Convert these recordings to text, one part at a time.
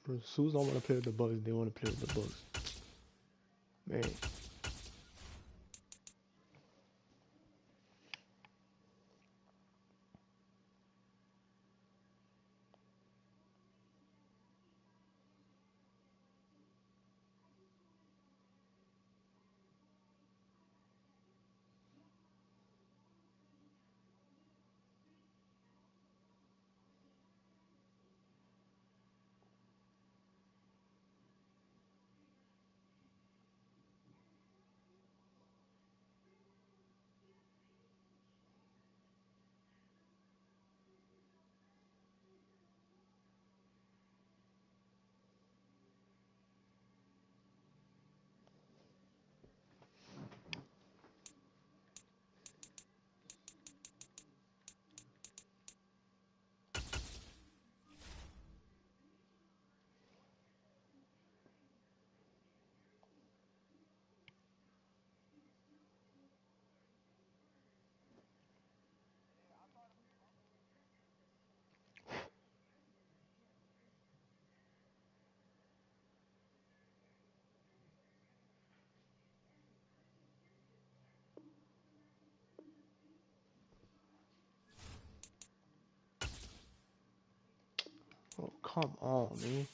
Bro, Suits don't want to play with the Bucks. They want to play with the Bucks. Man, oh, come on, man.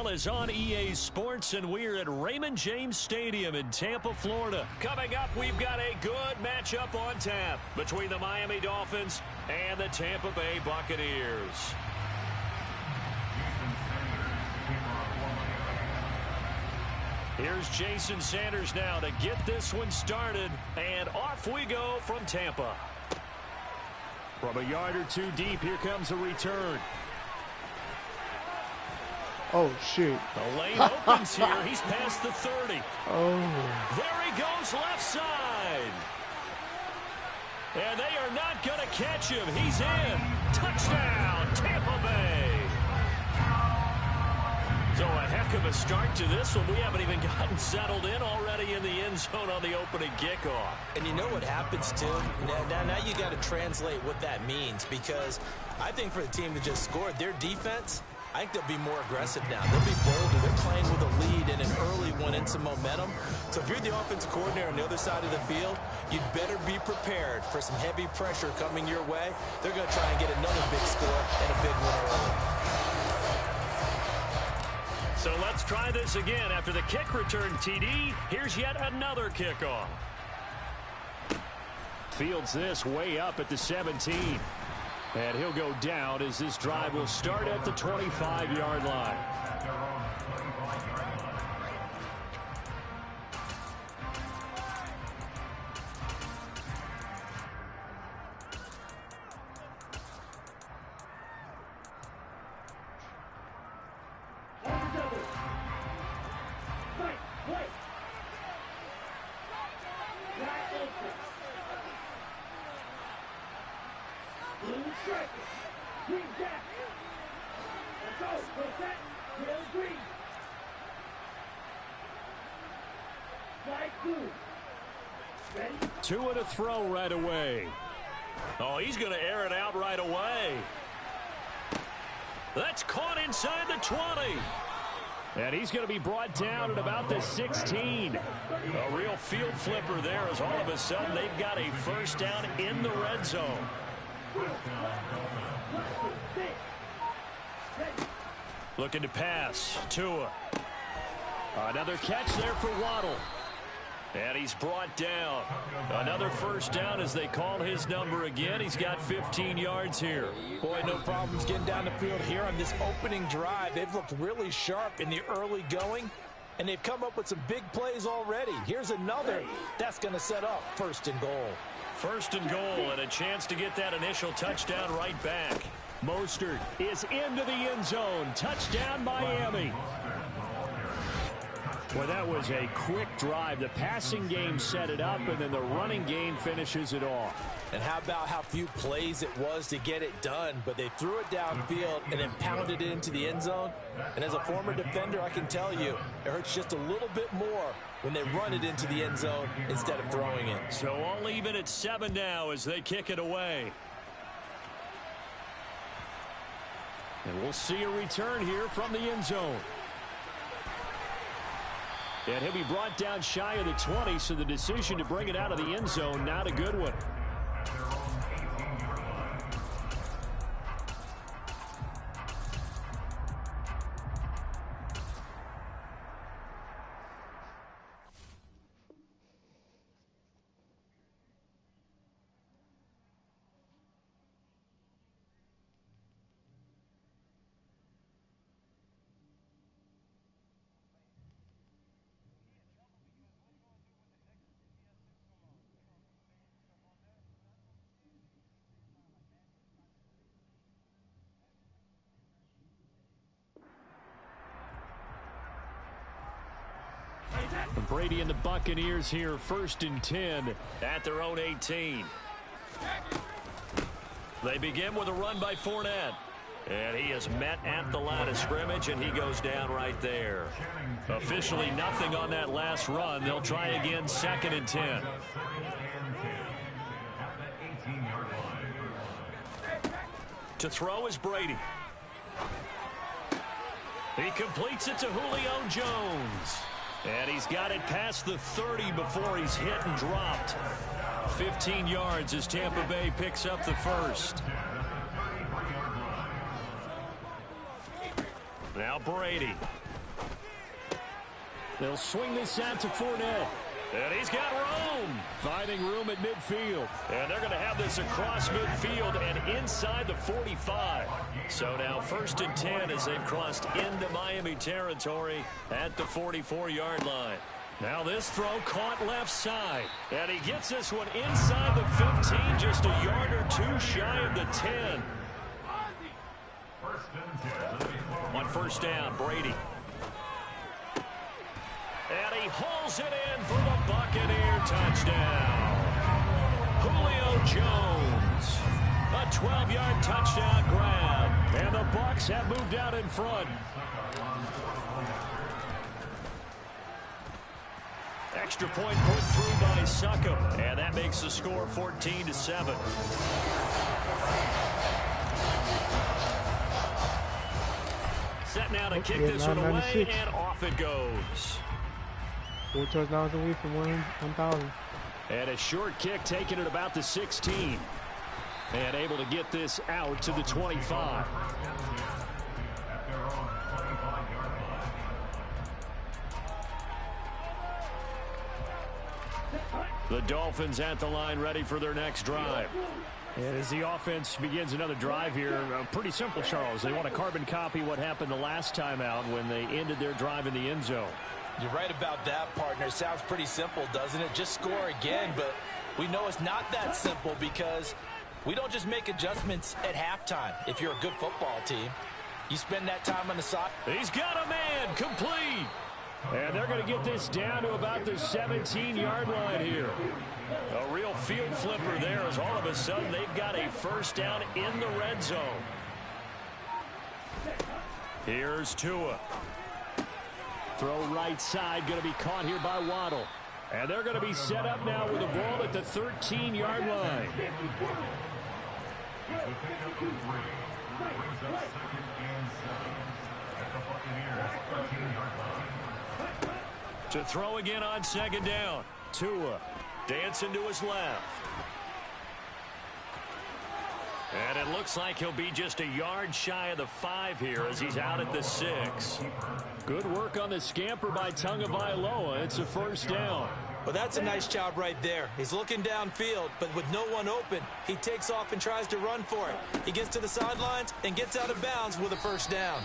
NFL is on EA Sports, and we're at Raymond James Stadium in Tampa, Florida. Coming up, we've got a good matchup on tap between the Miami Dolphins and the Tampa Bay Buccaneers. Here's Jason Sanders now to get this one started, and off we go from Tampa. From a yard or two deep, here comes a return. Oh, shit. The lane opens here. He's past the 30. Oh. There he goes left side. And they are not going to catch him. He's in. Touchdown, Tampa Bay. So a heck of a start to this one. We haven't even gotten settled in already in the end zone on the opening kickoff. And you know what happens, too? Now you got to translate what that means, because I think for the team that just scored, their defense, I think they'll be more aggressive now. They'll be bolder. They're playing with a lead and an early one and some momentum. So if you're the offensive coordinator on the other side of the field, you'd better be prepared for some heavy pressure coming your way. They're going to try and get another big score and a big one early. So let's try this again. After the kick return TD, here's yet another kickoff. Fields this way up at the 17. And he'll go down as this drive will start at the 25-yard line. Two and a throw right away. Oh, he's going to air it out right away. That's caught inside the 20. And he's going to be brought down at about the 16. A real field flipper there, as all of a sudden they've got a first down in the red zone. Looking to pass. Tua. Another catch there for Waddle. And he's brought down. Another first down as they call his number again. He's got 15 yards here. Boy, no problems getting down the field here on this opening drive. They've looked really sharp in the early going, and they've come up with some big plays already. Here's another that's going to set up first and goal. First and goal, and a chance to get that initial touchdown right back. Mostert is into the end zone. Touchdown, Miami. Well, that was a quick drive. The passing game set it up, and then the running game finishes it off. And how about how few plays it was to get it done, but they threw it downfield and then pounded it into the end zone. And as a former defender, I can tell you, it hurts just a little bit more when they run it into the end zone instead of throwing it. So all even at 7 now as they kick it away. And we'll see a return here from the end zone. And he'll be brought down shy of the 20, so the decision to bring it out of the end zone, not a good one. Brady and the Buccaneers here, 1st and 10 at their own 18. They begin with a run by Fournette. And he is met at the line of scrimmage, and he goes down right there. Officially nothing on that last run. They'll try again, 2nd and 10. To throw is Brady. He completes it to Julio Jones. And he's got it past the 30 before he's hit and dropped. 15 yards as Tampa Bay picks up the first. Now Brady. They'll swing this out to Fournette. And he's got room. Finding room at midfield. And they're going to have this across midfield and inside the 45. So now 1st and 10 as they've crossed into Miami territory at the 44-yard line. Now this throw caught left side. And he gets this one inside the 15, just a yard or two shy of the 10. On 1st down, Brady. And he hauls it in for the Buccaneer touchdown. Julio Jones. A 12-yard touchdown grab. And the Bucs have moved out in front. Extra point put through by Succop. And that makes the score 14-7. Set now to kick this one away, and off it goes. 4 touchdowns away from 1,000. And a short kick taken at about the 16. And able to get this out to the 25. The Dolphins at the line ready for their next drive. And as the offense begins another drive here, pretty simple, Charles. They want to carbon copy what happened the last time out when they ended their drive in the end zone. You're right about that, partner. Sounds pretty simple, doesn't it? Just score again, but we know it's not that simple because we don't just make adjustments at halftime. If you're a good football team, you spend that time on the side. He's got a man, complete. And they're going to get this down to about the 17-yard line here. A real field flipper there as all of a sudden they've got a 1st down in the red zone. Here's Tua. Throw right side, going to be caught here by Waddle. And they're going to be set up now with the ball at the 13-yard line. To throw again on 2nd down. Tua dancing to his left. And it looks like he'll be just a yard shy of the 5 here as he's out at the 6. Good work on the scamper by Tagovailoa. It's a 1st down. Well, that's a nice job right there. He's looking downfield, but with no one open, he takes off and tries to run for it. He gets to the sidelines and gets out of bounds with a 1st down.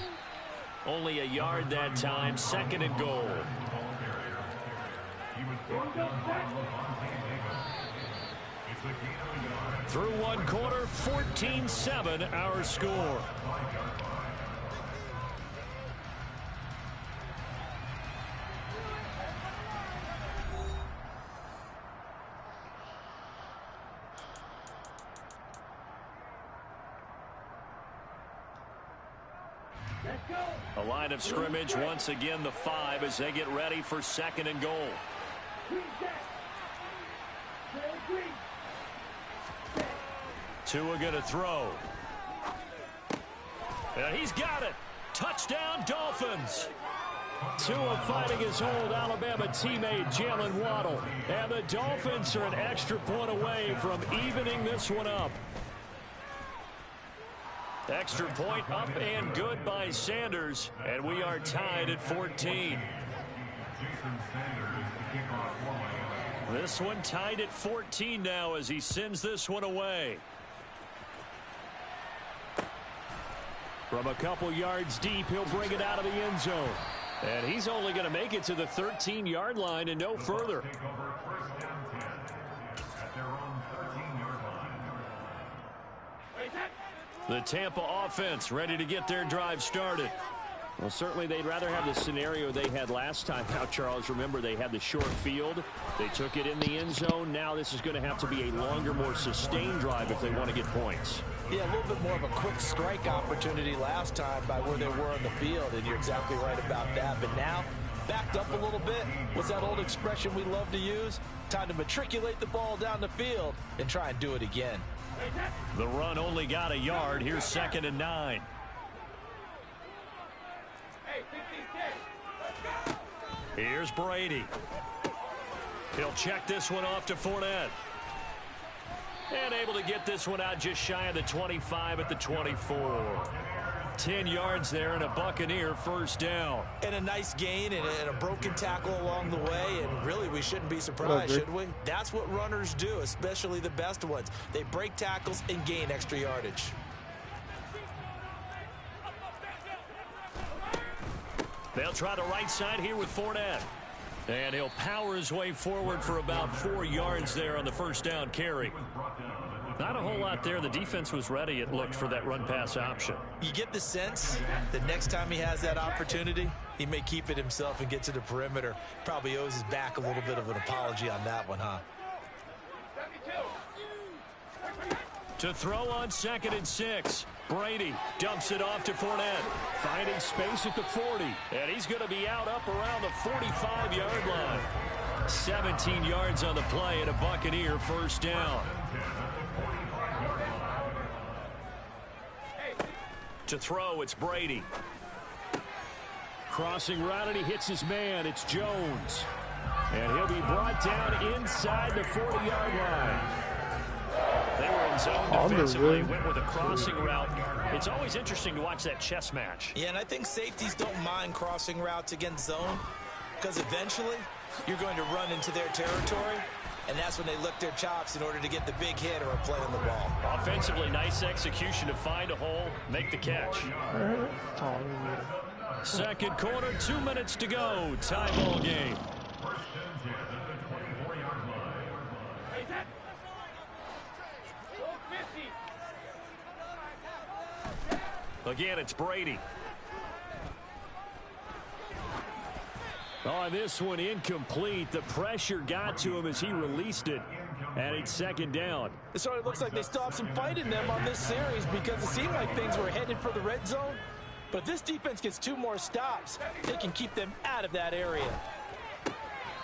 Only a yard that time, 2nd and goal. Through 1 quarter, 14-7 our score. A line of scrimmage once again, the 5 as they get ready for 2nd and goal. Tua going to throw. And he's got it. Touchdown, Dolphins. Tua fighting his old Alabama teammate, Jalen Waddle. And the Dolphins are an extra point away from evening this one up. Extra point up and good by Sanders. And we are tied at 14. This one tied at 14 now as he sends this one away. From a couple yards deep, he'll bring it out of the end zone. And he's only going to make it to the 13-yard line and no further. The Tampa offense ready to get their drive started. Well, certainly they'd rather have the scenario they had last time out, Charles. Remember, they had the short field. They took it in the end zone. Now this is going to have to be a longer, more sustained drive if they want to get points. Yeah, a little bit more of a quick strike opportunity last time by where they were on the field, and you're exactly right about that. But now, backed up a little bit. What's that old expression we love to use? Time to matriculate the ball down the field and try and do it again. The run only got a yard. Here's 2nd and 9. Here's Brady. He'll check this one off to Fournette. And able to get this one out just shy of the 25 at the 24. 10 yards there and a Buccaneer first down. And a nice gain and a broken tackle along the way, and really we shouldn't be surprised, should we? That's what runners do, especially the best ones. They break tackles and gain extra yardage. They'll try the right side here with Fournette. And he'll power his way forward for about 4 yards there on the first down carry. Not a whole lot there. The defense was ready, it looked, for that run-pass option. You get the sense that next time he has that opportunity, he may keep it himself and get to the perimeter. Probably owes his back a little bit of an apology on that one, huh? To throw on 2nd and 6. Brady dumps it off to Fournette. Finding space at the 40. And he's going to be out up around the 45-yard line. 17 yards on the play and a Buccaneer first down. To throw, it's Brady. Crossing route, and he hits his man. It's Jones. And he'll be brought down inside the 40-yard line. They were in zone defensively, went with a crossing route. It's always interesting to watch that chess match. Yeah, and I think safeties don't mind crossing routes against zone, because eventually you're going to run into their territory, and that's when they lick their chops in order to get the big hit or a play on the ball. Offensively, nice execution to find a hole, make the catch. Second quarter, 2 minutes to go. Tie ball game. Again, it's Brady. On this one, incomplete. The pressure got to him as he released it. And it's second down. It sort of looks like they still have some fight in them on this series, because it seemed like things were headed for the red zone. But this defense gets 2 more stops. They can keep them out of that area.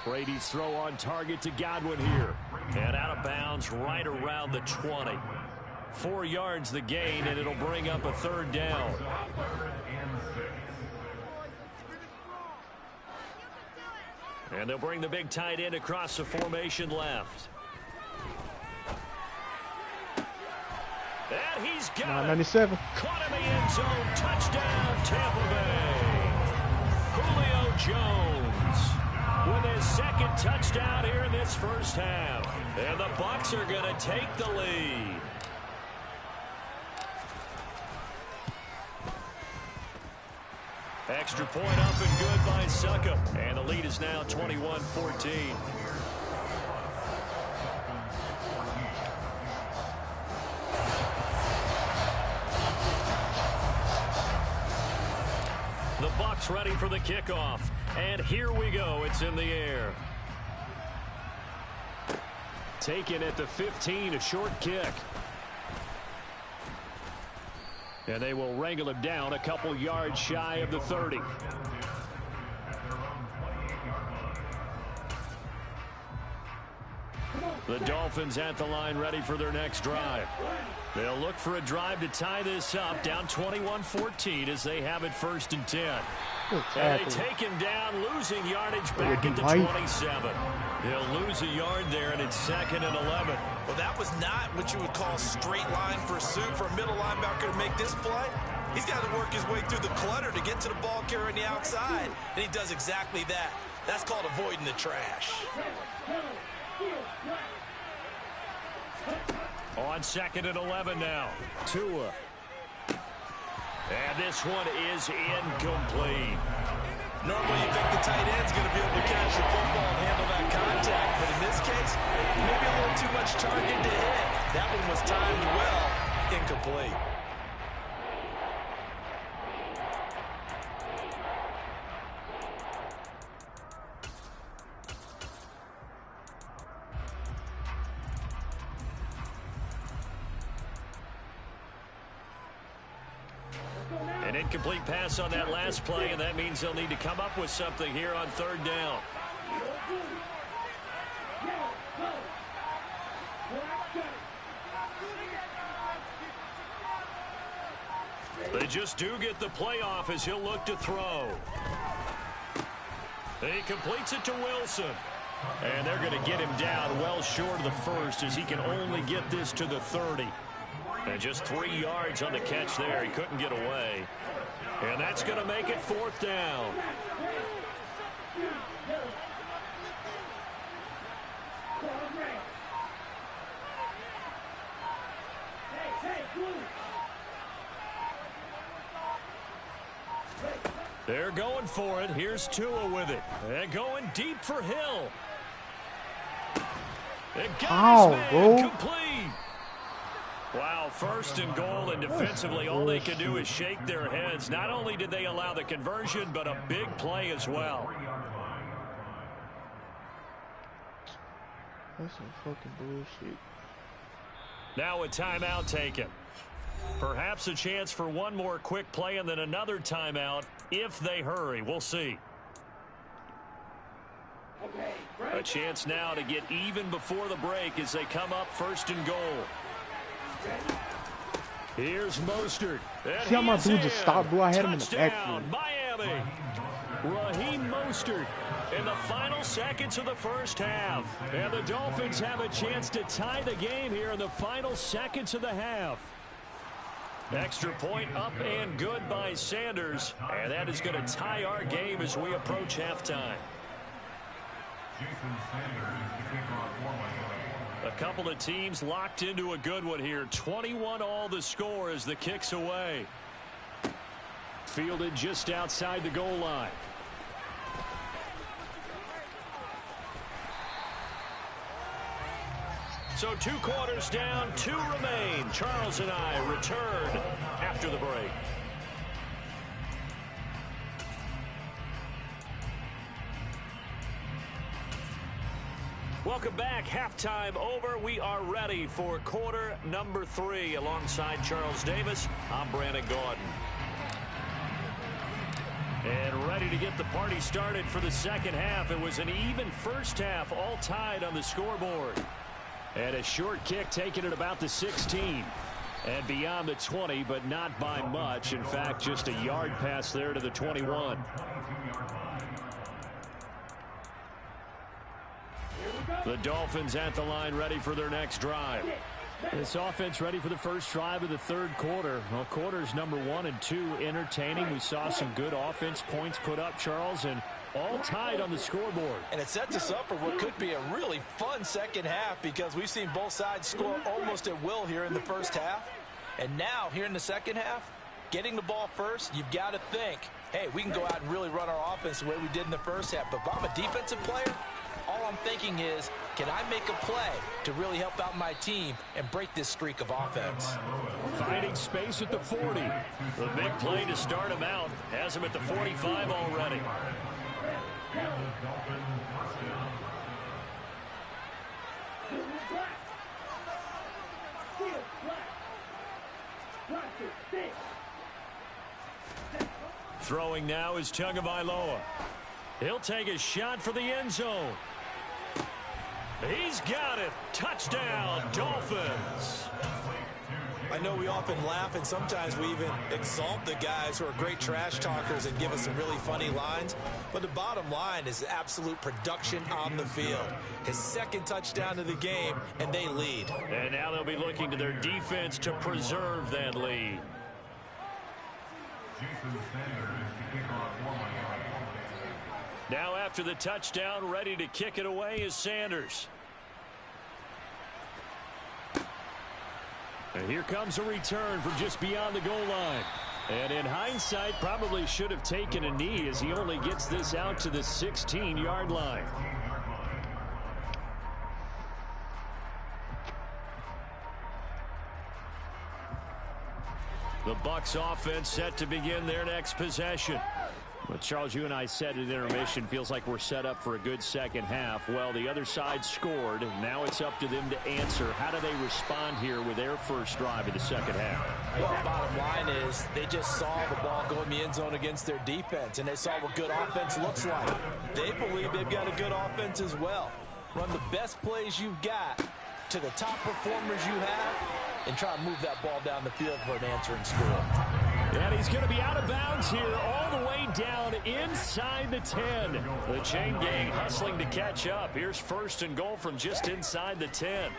Brady's throw on target to Godwin here. And out of bounds right around the 20. 4 yards the gain, and it'll bring up a third down. And they'll bring the big tight end across the formation left. And he's got 97. Caught in the end zone. Touchdown, Tampa Bay. Julio Jones with his second touchdown here in this first half. And the Bucs are going to take the lead. Extra point up and good by Suckup. And the lead is now 21-14. The Bucs ready for the kickoff. And here we go. It's in the air. Taken at the 15, a short kick. And they will wrangle him down a couple yards shy of the 30. The Dolphins at the line ready for their next drive. They'll look for a drive to tie this up, down 21-14 as they have it 1st and 10. And they take him down, losing yardage back at the 27. They'll lose a yard there, and it's 2nd and 11. Well, that was not what you would call straight line pursuit for a middle linebacker to make this play. He's got to work his way through the clutter to get to the ball carrier on the outside, and he does exactly that. That's called avoiding the trash. On 2nd and 11 now. Tua. And this one is incomplete. Normally you think the tight end's going to be able to catch the football and handle that contact, but in this case, maybe a little too much target to hit. That one was timed well, incomplete. An incomplete pass on that last play, and that means they'll need to come up with something here on 3rd down. They just do get the playoff as he'll look to throw. He completes it to Wilson. And they're going to get him down well short of the 1st as he can only get this to the 30. And just 3 yards on the catch there. He couldn't get away. And that's going to make it 4th down. They're going for it. Here's Tua with it. And going deep for Hill. It got his man complete. Wow, 1st and goal, and defensively all they can do is shake their heads. Not only did they allow the conversion, but a big play as well. That's some fucking bullshit. Now a timeout taken. Perhaps a chance for one more quick play and then another timeout if they hurry. We'll see. A chance now to get even before the break as they come up 1st and goal. Here's Mostert. See how my dude just stopped, bro? I had him in the backfield. Miami. Raheem Mostert in the final seconds of the 1st half. And the Dolphins have a chance to tie the game here in the final seconds of the half. Extra point up and good by Sanders. And that is going to tie our game as we approach halftime. A couple of teams locked into a good one here. 21-all the score as the kick's away. Fielded just outside the goal line. So 2 quarters down, 2 remain. Charles and I return after the break. Welcome back. Halftime over. We are ready for quarter number 3. Alongside Charles Davis, I'm Brandon Gordon. And ready to get the party started for the 2nd half. It was an even 1st half, all tied on the scoreboard. And a short kick taken at about the 16. And beyond the 20, but not by much. In fact, just a yard pass there to the 21. The Dolphins at the line ready for their next drive. This offense ready for the first drive of the 3rd quarter. Well, quarters number 1 and 2 entertaining. We saw some good offense points put up, Charles, and all tied on the scoreboard. And it sets us up for what could be a really fun 2nd half because we've seen both sides score almost at will here in the 1st half. And now, here in the 2nd half, getting the ball first, you've got to think, hey, we can go out and really run our offense the way we did in the 1st half. But if I'm a defensive player, all I'm thinking is, can I make a play to really help out my team and break this streak of offense? Finding space at the 40. The big play to start him out. Has him at the 45 already. Throwing now is Tagovailoa. He'll take a shot for the end zone. He's got it. Touchdown, Dolphins. I know we often laugh and sometimes we even exalt the guys who are great trash talkers and give us some really funny lines. But the bottom line is absolute production on the field. His 2nd touchdown of the game, and they lead. And now they'll be looking to their defense to preserve that lead. Now after the touchdown, ready to kick it away is Sanders. And here comes a return from just beyond the goal line. And in hindsight, probably should have taken a knee as he only gets this out to the 16-yard line. The Bucs offense set to begin their next possession. But Charles, you and I said at intermission, feels like we're set up for a good 2nd half. Well, the other side scored. Now it's up to them to answer. How do they respond here with their first drive of the 2nd half? Well, bottom line is they just saw the ball go in the end zone against their defense, and they saw what good offense looks like. They believe they've got a good offense as well. Run the best plays you've got to the top performers you have, and try to move that ball down the field for an answering score. And he's going to be out of bounds here all the way down inside the 10. The chain gang hustling to catch up. Here's 1st and goal from just inside the 10.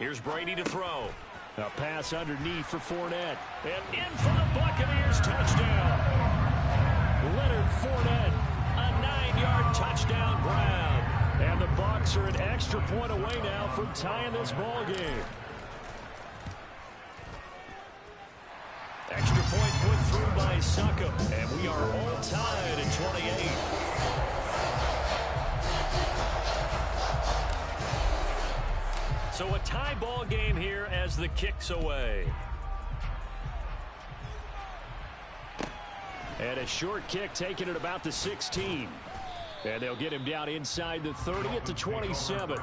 Here's Brady to throw. A pass underneath for Fournette. And in for the Buccaneers touchdown. Leonard Fournette, a 9-yard touchdown grab. And the Bucs are an extra point away now from tying this ball game. Extra point put through by Succop. And we are all tied at 28. So a tie ball game here as the kick's away. And a short kick taken at about the 16. And they'll get him down inside the 30 at the 27.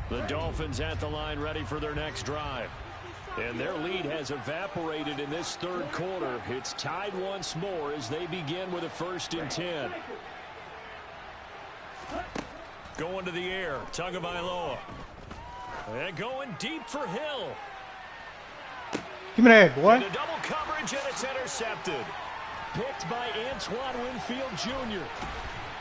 The Dolphins at the line ready for their next drive. And their lead has evaporated in this third quarter. It's tied once more as they begin with a 1st and 10. Going to the air, Tagovailoa. And going deep for Hill. Give me that, boy. And a double coverage, and it's intercepted. Picked by Antoine Winfield Jr.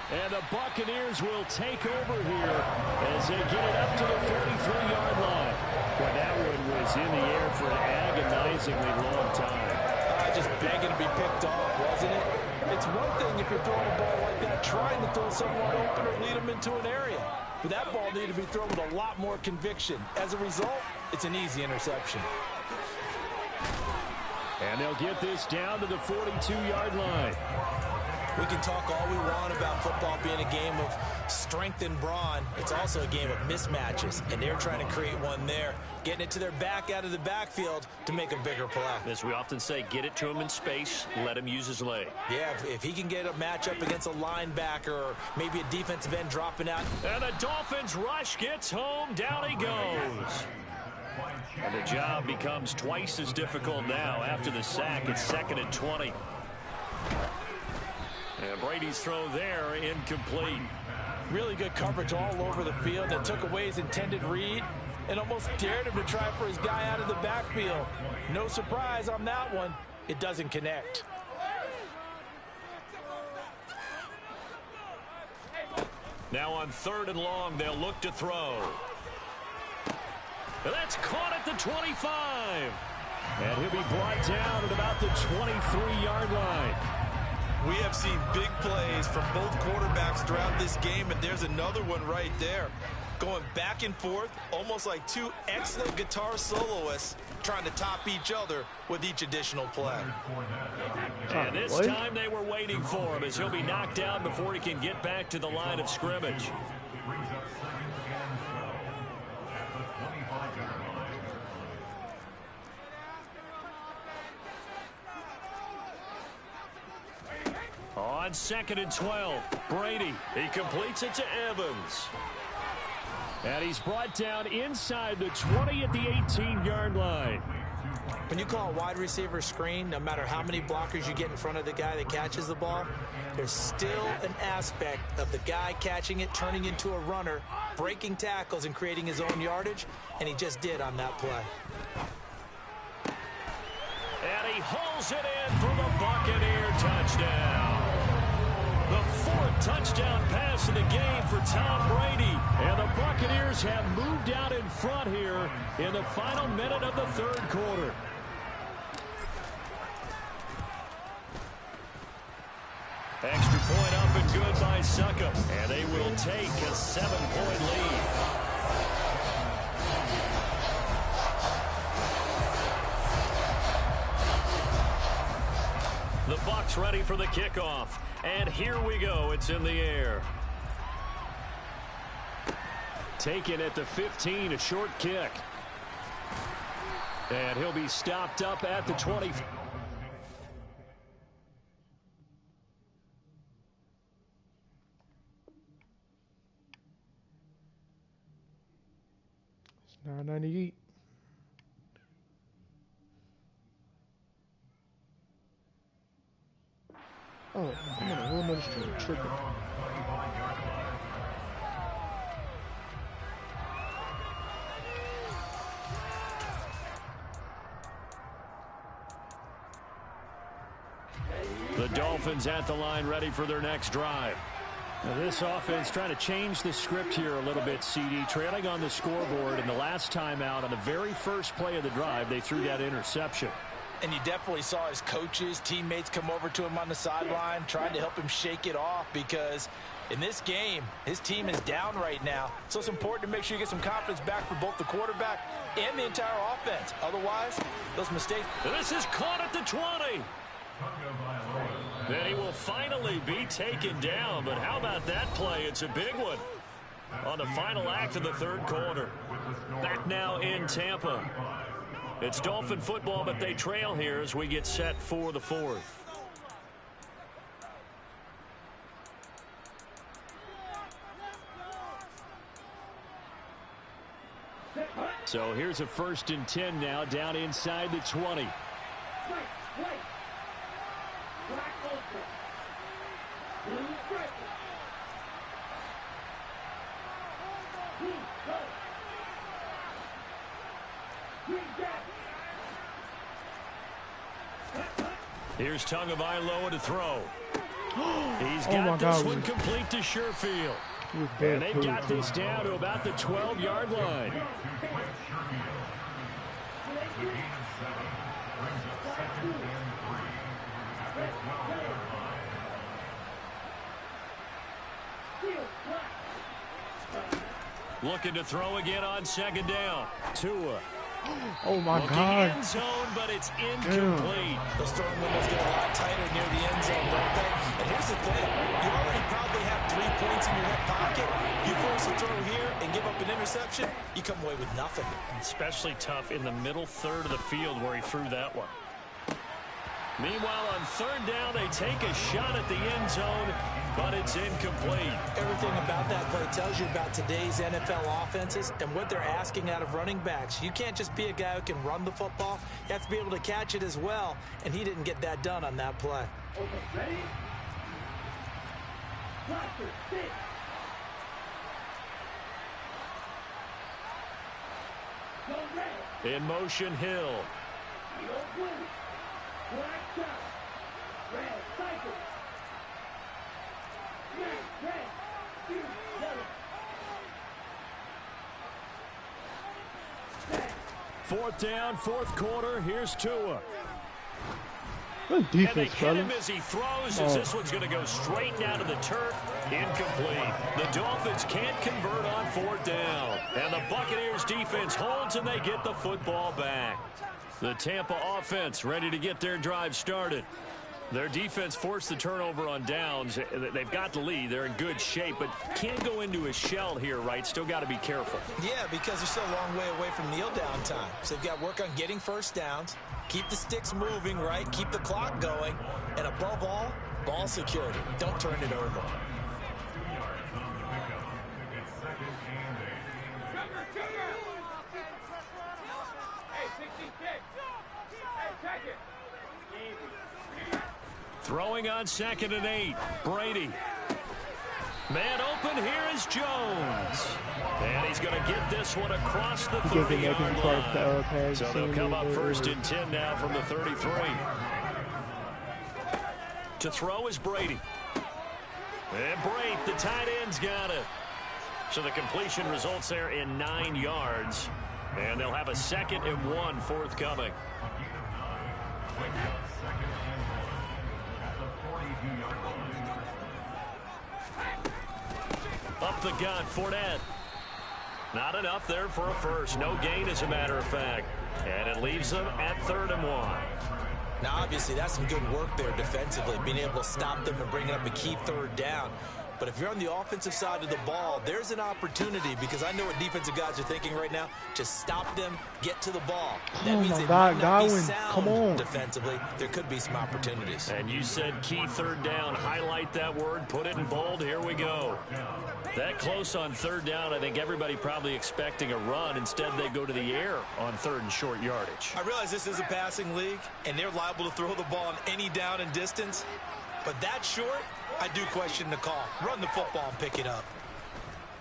And the Buccaneers will take over here as they get it up to the 43-yard line. Well, that one was in the air for an agonizingly long time. Just begging to be picked off, wasn't it? It's one thing if you're throwing a ball like that, trying to throw someone open or lead them into an area. But that ball needed to be thrown with a lot more conviction. As a result, it's an easy interception. And they'll get this down to the 42-yard line. We can talk all we want about football being a game of strength and brawn. It's also a game of mismatches, and they're trying to create one there, getting it to their back out of the backfield to make a bigger play. As we often say, get it to him in space, let him use his leg. Yeah, if he can get a matchup against a linebacker or maybe a defensive end dropping out. And the Dolphins rush gets home, down he goes. And the job becomes twice as difficult now after the sack. It's 2nd and 20. And Brady's throw there, incomplete. Really good coverage all over the field that took away his intended read and almost dared him to try for his guy out of the backfield. No surprise on that one. It doesn't connect. Now on 3rd and long, they'll look to throw. That's caught at the 25. And he'll be brought down at about the 23-yard line. We have seen big plays from both quarterbacks throughout this game, and there's another one right there. Going back and forth, almost like two excellent guitar soloists trying to top each other with each additional play. And this time they were waiting for him as he'll be knocked down before he can get back to the line of scrimmage. On 2nd and 12, Brady. He completes it to Evans. And he's brought down inside the 20 at the 18-yard line. When you call a wide receiver screen, no matter how many blockers you get in front of the guy that catches the ball, there's still an aspect of the guy catching it, turning into a runner, breaking tackles and creating his own yardage, and he just did on that play. And he hauls it in for the Buccaneer touchdown. The 4th touchdown pass of the game for Tom Brady. And the Buccaneers have moved out in front here in the final minute of the 3rd quarter. Extra point up and good by Succop. And they will take a 7-point lead. The Bucs ready for the kickoff. And here we go. It's in the air. Taken at the 15, a short kick. And he'll be stopped up at the 20. It's 998. Oh, I'm on a whole nother stream. Tripping. Dolphins at the line ready for their next drive. Now this offense trying to change the script here a little bit, CD. Trailing on the scoreboard, and the last time out on the very first play of the drive, they threw that interception. And you definitely saw his coaches, teammates come over to him on the sideline, trying to help him shake it off, because in this game, his team is down right now. So it's important to make sure you get some confidence back for both the quarterback and the entire offense. Otherwise, those mistakes. This is caught at the 20. And he will finally be taken down. But how about that play? It's a big one on the final act of the third quarter. Back now in Tampa. It's Dolphin football, but they trail here as we get set for the fourth. So here's a 1st and 10 now, down inside the 20. Here's Tagovailoa to throw. He's got this one complete to Sherfield. And they've got this down to about the 12-yard line. Looking to throw again on 2nd down. Tua. Oh my God. End zone, but it's incomplete. Those throwing windows get a lot tighter near the end zone, don't they? And here's the thing. You already probably have 3 points in your hip pocket. You force a throw here and give up an interception, you come away with nothing. Especially tough in the middle third of the field where he threw that one. Meanwhile, on 3rd down, they take a shot at the end zone, but it's incomplete. Everything about that play tells you about today's NFL offenses and what they're asking out of running backs. You can't just be a guy who can run the football. You have to be able to catch it as well, and he didn't get that done on that play. Ready? In motion, Hill. Fourth down, 4th quarter. Here's Tua. Good defense, and they hit him brother. as he throws, as this one's going to go straight down to the turf. Incomplete. The Dolphins can't convert on 4th down. And the Buccaneers defense holds, and they get the football back. The Tampa offense ready to get their drive started. Their defense forced the turnover on downs. They've got the lead. They're in good shape, but can't go into a shell here, right? Still got to be careful. Yeah, because they're still a long way away from kneel down time. So they've got to work on getting first downs, keep the sticks moving, right? Keep the clock going. And above all, ball security. Don't turn it over. Throwing on 2nd and 8. Brady. Man open, here is Jones. And he's going to get this one across the 30-yard line. So they'll come up 1st and 10 now from the 33. To throw is Brady. And Brady, the tight end's got it. So the completion results there in 9 yards. And they'll have a 2nd and 1 forthcoming. Up the gut, Fournette. Not enough there for a first. No gain, as a matter of fact. And it leaves them at 3rd and 1. Now, obviously, that's some good work there defensively, being able to stop them and bring up a key 3rd down. But if you're on the offensive side of the ball, there's an opportunity, because I know what defensive guys are thinking right now. Just stop them, get to the ball. That means they might not be sound defensively. There could be some opportunities. And you said key 3rd down. Highlight that word. Put it in bold. Here we go. That close on 3rd down, I think everybody probably expecting a run. Instead, they go to the air on 3rd and short yardage. I realize this is a passing league, and they're liable to throw the ball on any down and distance. But that short, I do question the call. Run the football and pick it up.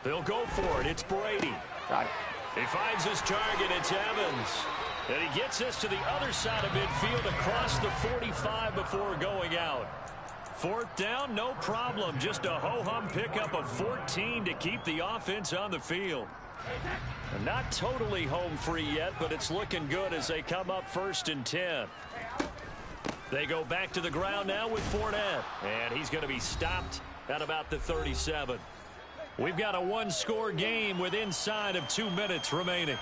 They'll go for it. It's Brady. Got it. He finds his target. It's Evans. And he gets this to the other side of midfield across the 45 before going out. Fourth down, no problem. Just a ho-hum pickup of 14 to keep the offense on the field. Not totally home free yet, but it's looking good as they come up 1st and 10. They go back to the ground now with Fournette, and he's going to be stopped at about the 37. We've got a one-score game with inside of 2 minutes remaining.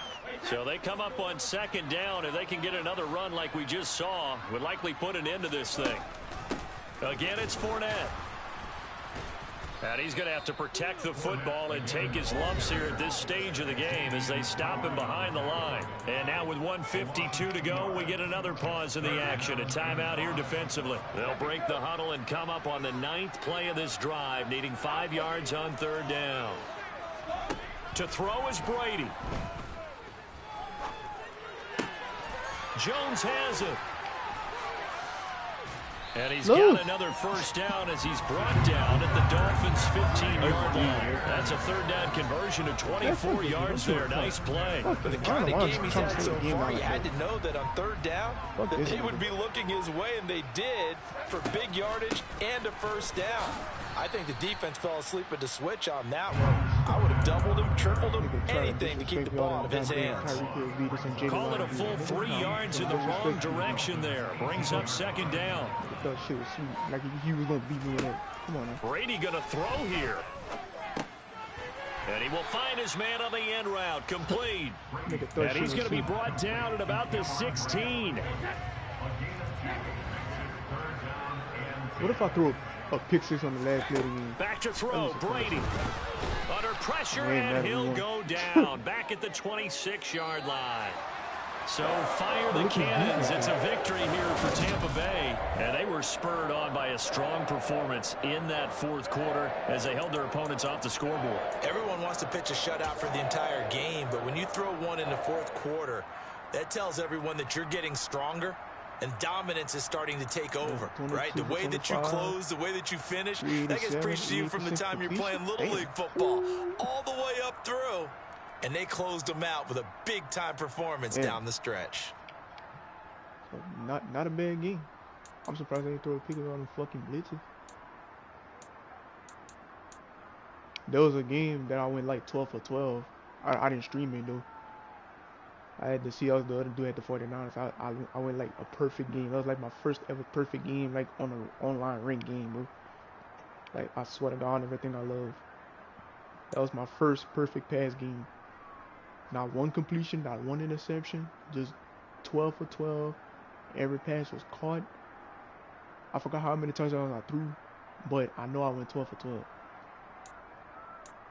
So they come up on 2nd down. If they can get another run like we just saw, would likely put an end to this thing. Again, it's Fournette. And he's going to have to protect the football and take his lumps here at this stage of the game as they stop him behind the line. And now with 1:52 to go, we get another pause in the action. A timeout here defensively. They'll break the huddle and come up on the 9th play of this drive, needing 5 yards on 3rd down. To throw is Brady. Jones has it. And he's got another first down as he's brought down at the Dolphins' 15-yard line. That's a 3rd down conversion of 24 yards there. Nice play. But the kind of game he's had so far, he had to know that on 3rd down that they would be looking his way, and they did for big yardage and a first down. I think the defense fell asleep at the switch on that one. I would have doubled him, tripled him, anything to keep the ball out of his hands. Call it a full 3 yards in the wrong direction there. Brings up 2nd down. That shit was sweet. Like he was gonna beat me in it. Come on now. Brady gonna throw here. And he will find his man on the end route. Complete. And he's gonna be brought down at about the 16. What if I throw a pick 6 on the last play of the game? Back to throw, Brady. Under pressure, and he'll go down. Back at the 26-yard line. So fire the cannons. It's a victory here for Tampa Bay. And they were spurred on by a strong performance in that 4th quarter as they held their opponents off the scoreboard. Everyone wants to pitch a shutout for the entire game, but when you throw one in the 4th quarter, that tells everyone that you're getting stronger and dominance is starting to take over, right? The way that you close, the way that you finish, that gets preached to you from the time you're playing Little League football all the way up through. And they closed them out with a big-time performance down the stretch. So not a bad game. I'm surprised they didn't throw a pick on them fucking blitzes. There was a game that I went like 12 for 12. I didn't stream it though. I had the Seahawks, the other dude at the 49ers. I went like a perfect game. That was like my first ever perfect game, like on an online ranked game, bro. Like I swear to God, everything I love. That was my first perfect pass game. Not one completion, not one interception, just 12 for 12. Every pass was caught. I forgot how many touchdowns I threw, but I know I went 12 for 12.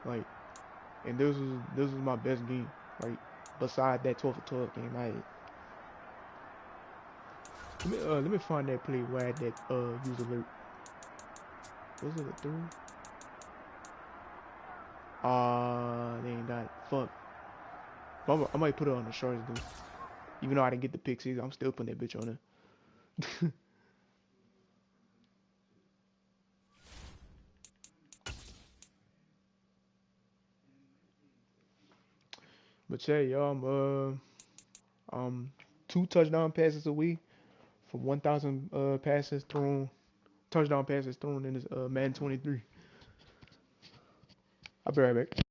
Like, and this was my best game. Like, beside that 12 for 12 game, let me find that play where I had that use alert. Was it a 3? They ain't got it. Fuck. I might put it on the shorts, dude. Even though I didn't get the pixies, I'm still putting that bitch on there. But yeah, y'all, I'm 2 touchdown passes away from 1,000 touchdown passes thrown in this Madden 23. I'll be right back.